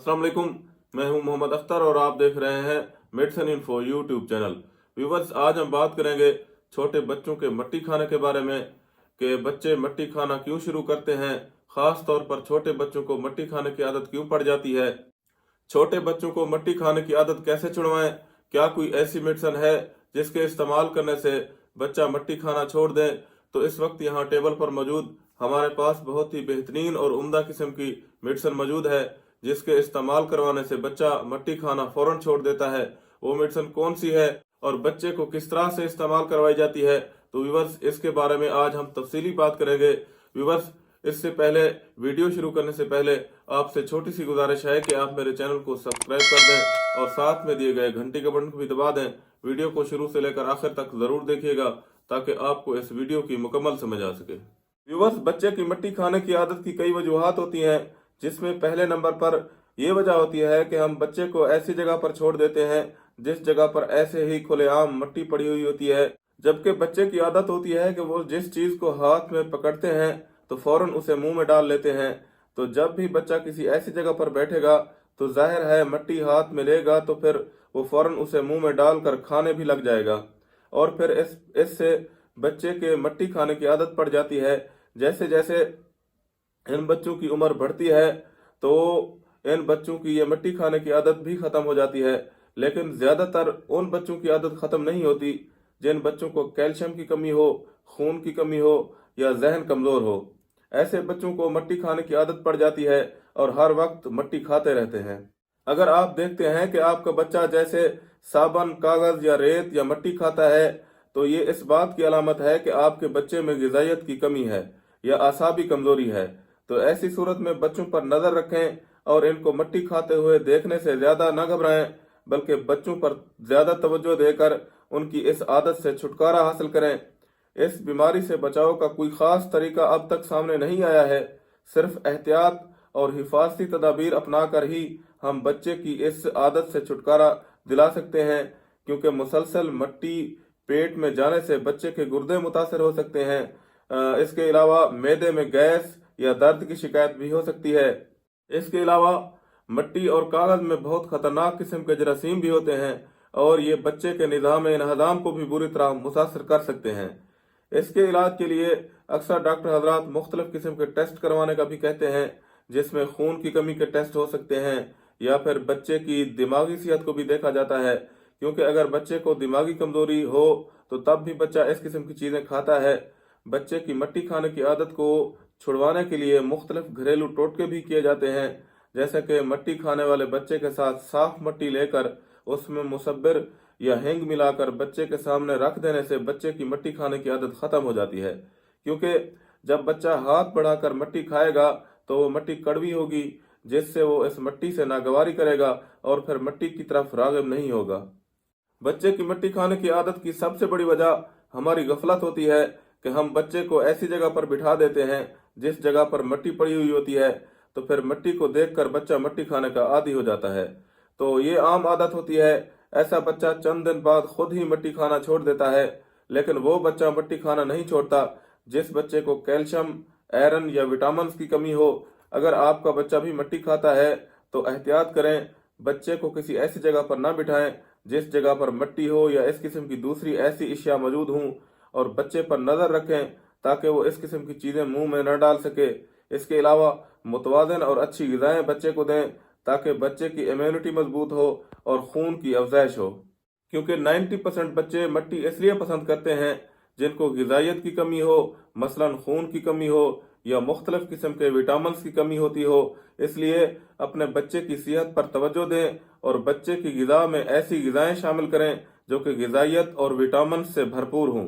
अस्सलाम वालेकुम। मैं हूं मोहम्मद अख्तर और आप देख रहे हैं medicine info YouTube channel. Viewers, आज हम बात करेंगे छोटे बच्चों के मट्टी खाने के बारे में कि बच्चे मट्टी खाना क्यों शुरू करते हैं, खास तौर पर छोटे बच्चों को मट्टी खाने की आदत क्यों पड़ जाती है, छोटे बच्चों को मट्टी खाने की आदत कैसे छुड़वाएं, क्या कोई ऐसी मेडिसिन है जिसके इस्तेमाल करने से बच्चा मट्टी खाना छोड़ दे। तो इस वक्त यहाँ टेबल पर मौजूद हमारे पास बहुत ही बेहतरीन और उम्दा किस्म की मेडिसिन मौजूद है जिसके इस्तेमाल करवाने से बच्चा मट्टी खाना फौरन छोड़ देता है। वो मेडिसिन कौन सी है और बच्चे को किस तरह से इस्तेमाल करवाई जाती है, तो व्यूवर्स इसके बारे में आज हम तफसीली बात करेंगे। व्यूवर्स, इससे पहले वीडियो शुरू करने से पहले आपसे छोटी सी गुजारिश है कि आप मेरे चैनल को सब्सक्राइब कर दें और साथ में दिए गए घंटी के बटन को भी दबा दें। वीडियो को शुरू से लेकर आखिर तक जरूर देखिएगा ताकि आपको इस वीडियो की मुकम्मल समझ आ सके। व्यूवर्स, बच्चे की मट्टी खाने की आदत की कई वजूहात होती हैं, जिसमें पहले नंबर पर यह वजह होती है कि हम बच्चे को ऐसी जगह पर छोड़ देते हैं जिस जगह पर ऐसे ही खुलेआम मट्टी पड़ी हुई होती है, जबकि बच्चे की आदत होती है कि वो जिस चीज को हाथ में पकड़ते हैं तो फौरन उसे मुंह में डाल लेते हैं। तो जब भी बच्चा किसी ऐसी जगह पर बैठेगा तो जाहिर है मट्टी हाथ में लेगा तो फिर वो फौरन उसे मुंह में डालकर खाने भी लग जाएगा और फिर इससे बच्चे के मट्टी खाने की आदत पड़ जाती है। जैसे जैसे इन बच्चों की उम्र बढ़ती है तो इन बच्चों की ये मट्टी खाने की आदत भी खत्म हो जाती है, लेकिन ज्यादातर उन बच्चों की आदत खत्म नहीं होती जिन बच्चों को कैल्शियम की कमी हो, खून की कमी हो या जहन कमजोर हो। ऐसे बच्चों को मट्टी खाने की आदत पड़ जाती है और हर वक्त मट्टी खाते रहते हैं। अगर आप देखते हैं कि आपका बच्चा जैसे साबुन, कागज या रेत या मट्टी खाता है तो ये इस बात की अलामत है कि आपके बच्चे में गिजायत की कमी है या आसाबी कमजोरी है। तो ऐसी सूरत में बच्चों पर नजर रखें और इनको मट्टी खाते हुए देखने से ज्यादा न घबराएं, बल्कि बच्चों पर ज्यादा तवज्जो देकर उनकी इस आदत से छुटकारा हासिल करें। इस बीमारी से बचाव का कोई खास तरीका अब तक सामने नहीं आया है, सिर्फ एहतियात और हिफाजती तदाबीर अपनाकर ही हम बच्चे की इस आदत से छुटकारा दिला सकते हैं, क्योंकि मुसलसल मट्टी पेट में जाने से बच्चे के गुर्दे मुतासर हो सकते हैं। इसके अलावा मैदे में गैस या दर्द की शिकायत भी हो सकती है। इसके अलावा मट्टी और कागज में बहुत खतरनाक किस्म के जरासीम भी होते हैं और ये बच्चे के निज़ाम इन्हज़ाम को भी बुरी तरह मुतासर कर सकते हैं। इसके इलाज के लिए अक्सर डॉक्टर हजरात मुख्तलिफ किस्म के टेस्ट करवाने का भी कहते हैं, जिसमें खून की कमी के टेस्ट हो सकते हैं या फिर बच्चे की दिमागी सेहत को भी देखा जाता है, क्योंकि अगर बच्चे को दिमागी कमजोरी हो तो तब भी बच्चा इस किस्म की चीजें खाता है। बच्चे की मट्टी खाने की आदत को छुड़वाने के लिए मुख्तलिफ घरेलू टोटके भी किए जाते हैं, जैसे कि मट्टी खाने वाले बच्चे के साथ साफ मट्टी लेकर उसमें मुसब्बिर या हिंग मिलाकर बच्चे के सामने रख देने से बच्चे की मट्टी खाने की आदत खत्म हो जाती है, क्योंकि जब बच्चा हाथ बढ़ाकर मट्टी खाएगा तो वो मट्टी कड़वी होगी, जिससे वो इस मट्टी से नागवारी करेगा और फिर मट्टी की तरफ राग़िब नहीं होगा। बच्चे की मट्टी खाने की आदत की सबसे बड़ी वजह हमारी गफलत होती है कि हम बच्चे को ऐसी जगह पर बिठा देते हैं जिस जगह पर मट्टी पड़ी हुई होती है, तो फिर मट्टी को देखकर बच्चा मट्टी खाने का आदी हो जाता है। तो ये आम आदत होती है। ऐसा बच्चा चंद दिन बाद खुद ही मट्टी खाना छोड़ देता है, लेकिन वो बच्चा मट्टी खाना नहीं छोड़ता जिस बच्चे को कैल्शियम, आयरन या विटामिन की कमी हो। अगर आपका बच्चा भी मट्टी खाता है तो एहतियात करें, बच्चे को किसी ऐसी जगह पर ना बिठाएं जिस जगह पर मट्टी हो या इस किस्म की दूसरी ऐसी अशिया मौजूद हों, और बच्चे पर नजर रखें ताकि वो इस किस्म की चीजें मुंह में न डाल सके। इसके अलावा मुतवाज़िन और अच्छी ग़िज़ाएं बच्चे को दें ताकि बच्चे की इम्यूनिटी मजबूत हो और खून की अफजाइश हो, क्योंकि 90% बच्चे मट्टी इसलिए पसंद करते हैं जिनको ग़िज़ाइयत की कमी हो, मसलन खून की कमी हो या मुख्तलिफ किस्म के विटामिन की कमी होती हो। इसलिए अपने बच्चे की सेहत पर तवज्जो दें और बच्चे की ग़िज़ा में ऐसी ग़िज़ाएं शामिल करें जो कि ग़िज़ाइयत और विटामिन से भरपूर हों।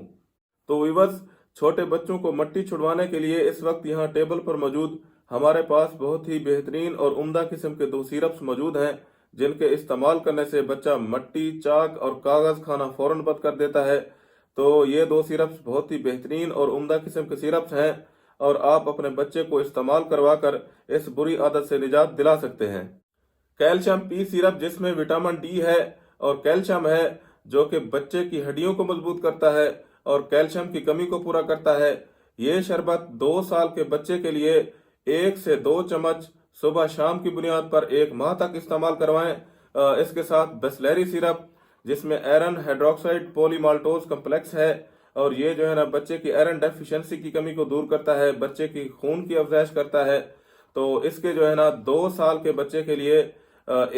तो व्यूअर्स, छोटे बच्चों को मट्टी छुड़वाने के लिए इस वक्त यहाँ टेबल पर मौजूद हमारे पास बहुत ही बेहतरीन और उम्दा किस्म के 2 सिरप्स मौजूद हैं, जिनके इस्तेमाल करने से बच्चा मट्टी, चाक और कागज खाना फौरन बंद कर देता है। तो ये 2 सिरप्स बहुत ही बेहतरीन और उम्दा किस्म के सिरप्स हैं और आप अपने बच्चे को इस्तेमाल करवा कर इस बुरी आदत से निजात दिला सकते हैं। कैल्शियम पी सिरप, जिसमें विटामिन डी है और कैल्शियम है, जो कि बच्चे की हड्डियों को मजबूत करता है और कैल्शियम की कमी को पूरा करता है। ये शरबत 2 साल के बच्चे के लिए 1 से 2 चम्मच सुबह शाम की बुनियाद पर 1 माह तक इस्तेमाल करवाएं। इसके साथ बिस्लेरी सिरप जिसमें आयरन हाइड्रोक्साइड पॉलीमाल्टोज कम्प्लेक्स है, और ये जो है ना बच्चे की आयरन डेफिशिएंसी की कमी को दूर करता है, बच्चे की खून की अफजाइश करता है। तो इसके जो है ना 2 साल के बच्चे के लिए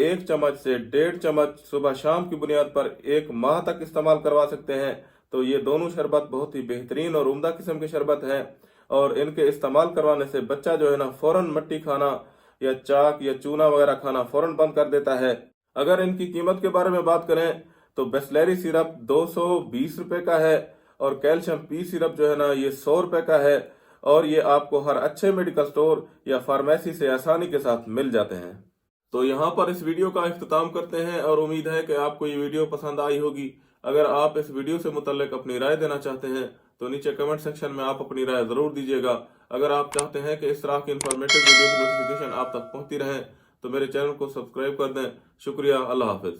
1 चम्मच से 1.5 चम्मच सुबह शाम की बुनियाद पर 1 माह तक इस्तेमाल करवा सकते हैं। तो ये दोनों शरबत बहुत ही बेहतरीन और उम्दा किस्म के शरबत हैं, और इनके इस्तेमाल करवाने से बच्चा जो है ना फौरन मट्टी खाना या चाक या चूना वगैरह खाना फौरन बंद कर देता है। अगर इनकी कीमत के बारे में बात करें तो बिस्लेरी सिरप 220 रुपए का है, और कैल्शियम पी सिरप जो है ना ये 100 रुपए का है, और ये आपको हर अच्छे मेडिकल स्टोर या फार्मेसी से आसानी के साथ मिल जाते हैं। तो यहाँ पर इस वीडियो का इख्तिताम करते हैं, और उम्मीद है कि आपको ये वीडियो पसंद आई होगी। अगर आप इस वीडियो से मुतल्लिक अपनी राय देना चाहते हैं तो नीचे कमेंट सेक्शन में आप अपनी राय जरूर दीजिएगा। अगर आप चाहते हैं कि इस तरह की इंफॉर्मेटिव वीडियो की नोटिफिकेशन आप तक पहुंचती रहे तो मेरे चैनल को सब्सक्राइब कर दें। शुक्रिया। अल्लाह हाफिज।